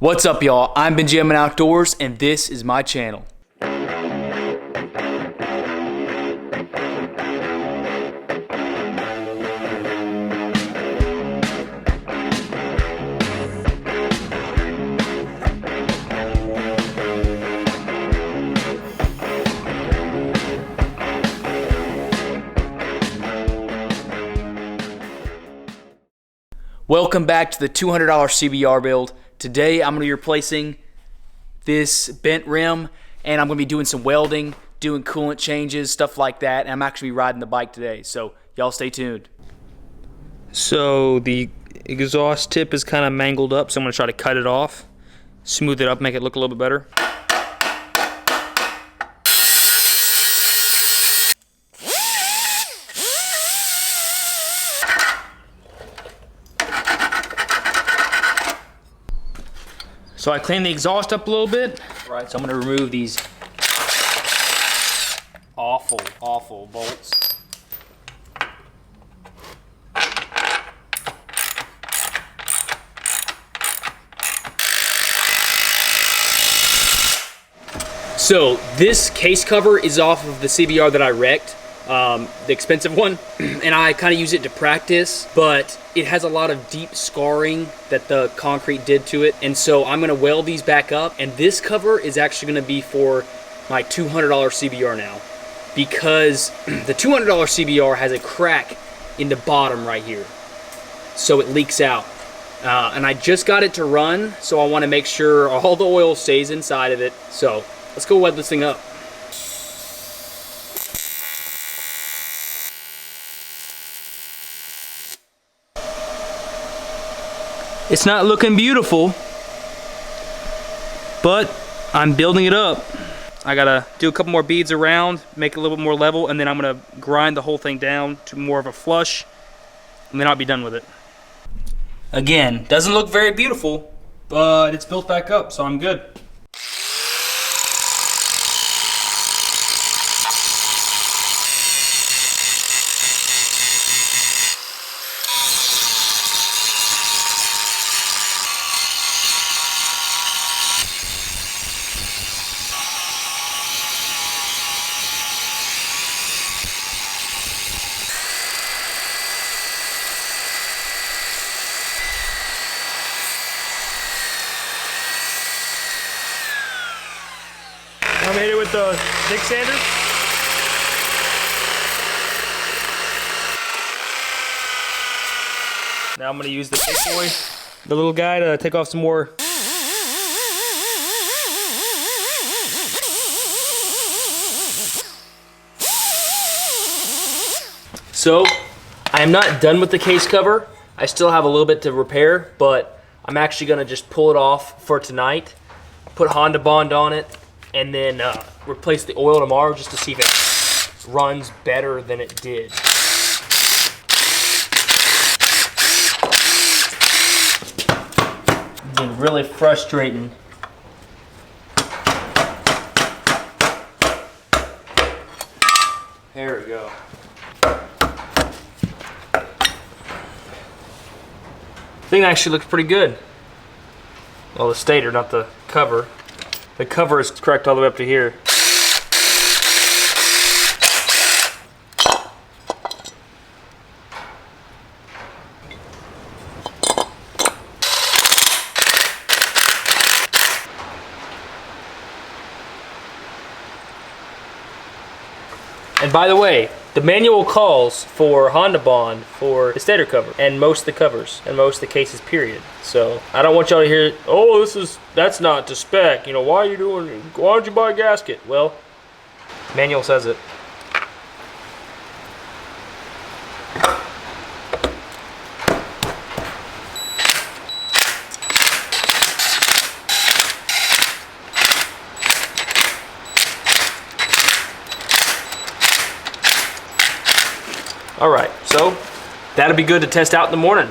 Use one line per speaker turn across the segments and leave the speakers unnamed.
What's up, y'all? I'm Benjamin Outdoors, and this is my channel. Welcome back to the $200 CBR build. Today I'm going to be replacing this bent rim, and I'm going to be doing some welding, doing coolant changes, stuff like that, and I'm actually riding the bike today, so y'all stay tuned. So the exhaust tip is kind of mangled up, so I'm going to try to cut it off, smooth it up, make it look a little bit better. So I cleaned the exhaust up a little bit. Right, so I'm gonna remove these awful bolts. So this case cover is off of the CBR that I wrecked, the expensive one, and I kind of use it to practice, but it has a lot of deep scarring that the concrete did to it, and so I'm gonna weld these back up, and this cover is actually gonna be for my $200 CBR now, because the $200 CBR has a crack in the bottom right here, so it leaks out. And I just got it to run, so I wanna make sure all the oil stays inside of it, so let's go weld this thing up. It's not looking beautiful, but I'm building it up. I gotta do a couple more beads around, make it a little bit more level, and then I'm gonna grind the whole thing down to more of a flush, and then I'll be done with it. Again, doesn't look very beautiful, but it's built back up, so I'm good. I made it with the Dick sander. Now I'm gonna use the big boy, the little guy, to take off some more. So, I am not done with the case cover. I still have a little bit to repair, but I'm actually gonna just pull it off for tonight, put Honda Bond on it, and then replace the oil tomorrow just to see if it runs better than it did. It's been really frustrating. There we go. Thing actually looks pretty good. Well, the stator, not the cover. The cover is cracked all the way up to here. And by the way, the manual calls for Honda Bond for the stator cover and most of the covers and most of the cases, period. So I don't want y'all to hear, oh, that's not to spec. You know, why don't you buy a gasket? Well, manual says it. All right, so that'll be good to test out in the morning.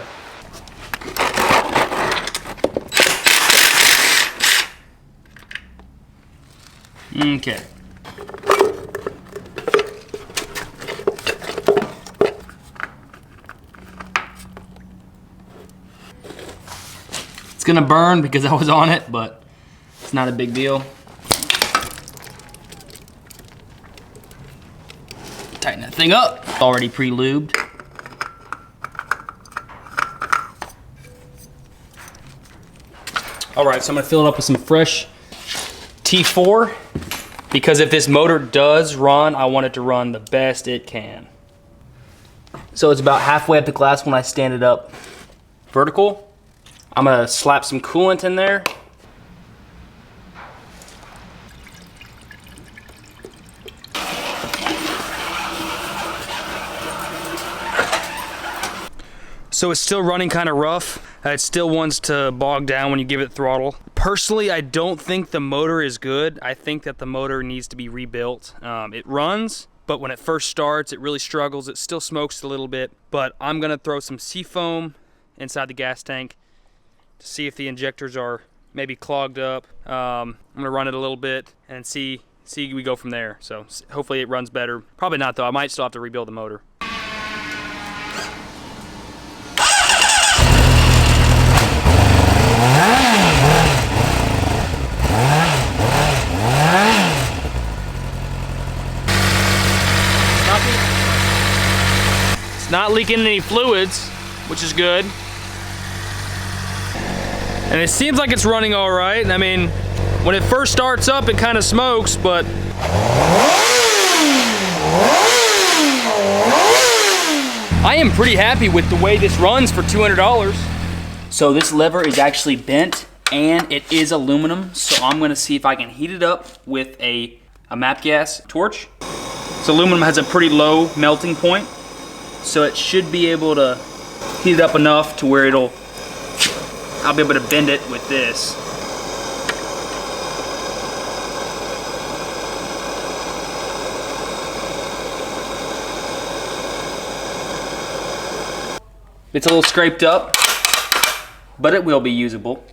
Okay. gonna burn because I was on it, but it's not a big deal. Tighten that thing up. Already pre-lubed. All right, so I'm gonna fill it up with some fresh T4 because if this motor does run, I want it to run the best it can. So it's about halfway up the glass when I stand it up vertical. I'm gonna slap some coolant in there. So it's still running kind of rough. It still wants to bog down when you give it throttle. Personally, I don't think the motor is good. I think that the motor needs to be rebuilt. It runs, but when it first starts, it really struggles. It still smokes a little bit, but I'm gonna throw some seafoam inside the gas tank to see if the injectors are maybe clogged up. I'm gonna run it a little bit and see we go from there. So hopefully it runs better. Probably not though, I might still have to rebuild the motor. It's not leaking any fluids, which is good. And it seems like it's running all right. I mean, when it first starts up, it kind of smokes, but I am pretty happy with the way this runs for $200. So this lever is actually bent and it is aluminum. So I'm gonna see if I can heat it up with a MAP gas torch. So aluminum has a pretty low melting point. So it should be able to heat it up enough to where I'll be able to bend it with this. It's a little scraped up, but it will be usable.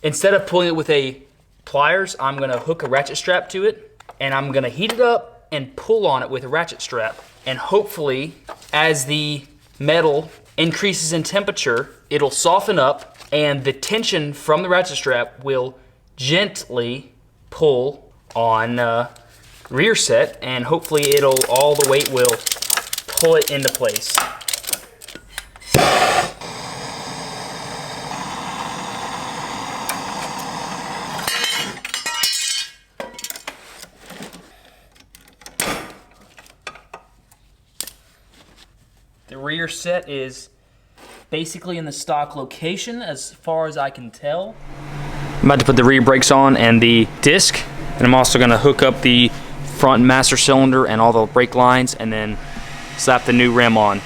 Instead of pulling it with a pliers, I'm gonna hook a ratchet strap to it, and I'm gonna heat it up and pull on it with a ratchet strap. And hopefully, as the metal increases in temperature, it'll soften up, and the tension from the ratchet strap will gently pull on rear set, and hopefully all the weight will pull it into place. The rear set is basically in the stock location as far as I can tell. I'm about to put the rear brakes on and the disc, and I'm also gonna hook up the front master cylinder and all the brake lines and then slap the new rim on.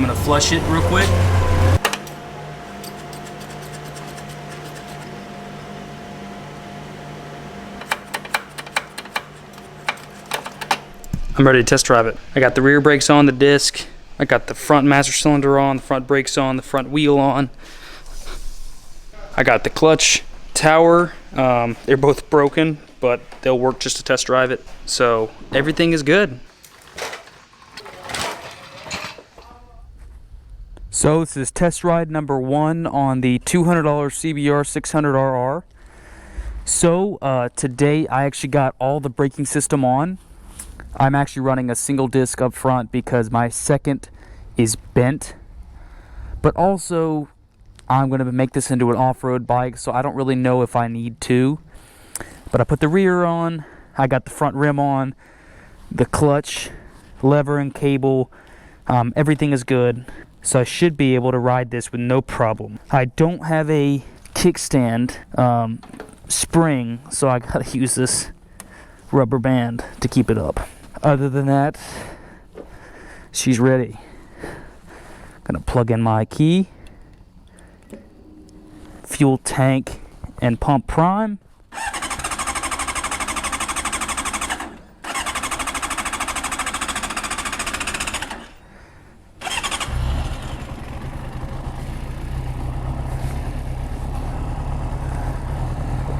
I'm gonna flush it real quick. I'm ready to test drive it. I got the rear brakes on the disc. I got the front master cylinder on, the front brakes on, the front wheel on. I got the clutch tower. They're both broken, but they'll work just to test drive it. So everything is good. So this is test ride number 1 on the $200 CBR600rr. So today I actually got all the braking system on. I'm actually running a single disc up front because my second is bent. But also, I'm going to make this into an off-road bike, so I don't really know if I need to. But I put the rear on, I got the front rim on, the clutch, lever and cable, everything is good. So I should be able to ride this with no problem. I don't have a kickstand spring, so I got to use this rubber band to keep it up. Other than that, she's ready. Gonna plug in my key, fuel tank, and pump prime.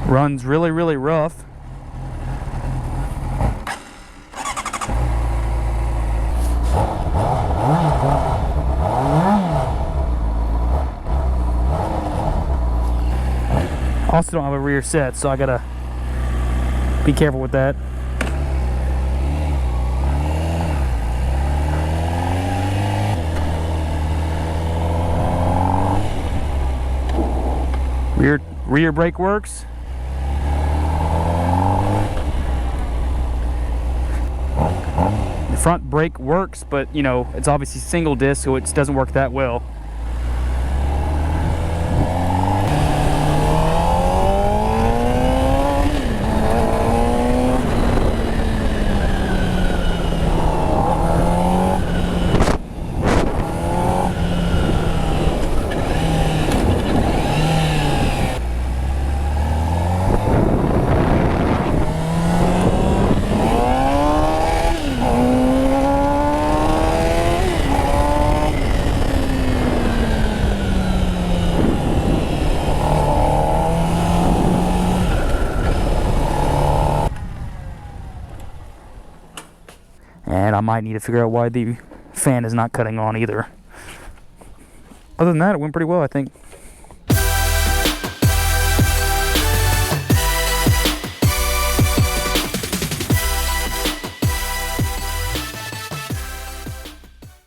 Runs really, really rough. Also don't have a rear set, so I gotta be careful with that. Rear brake works. The front brake works, but you know, it's obviously single disc, so it doesn't work that well. And I might need to figure out why the fan is not cutting on either. Other than that, it went pretty well, I think.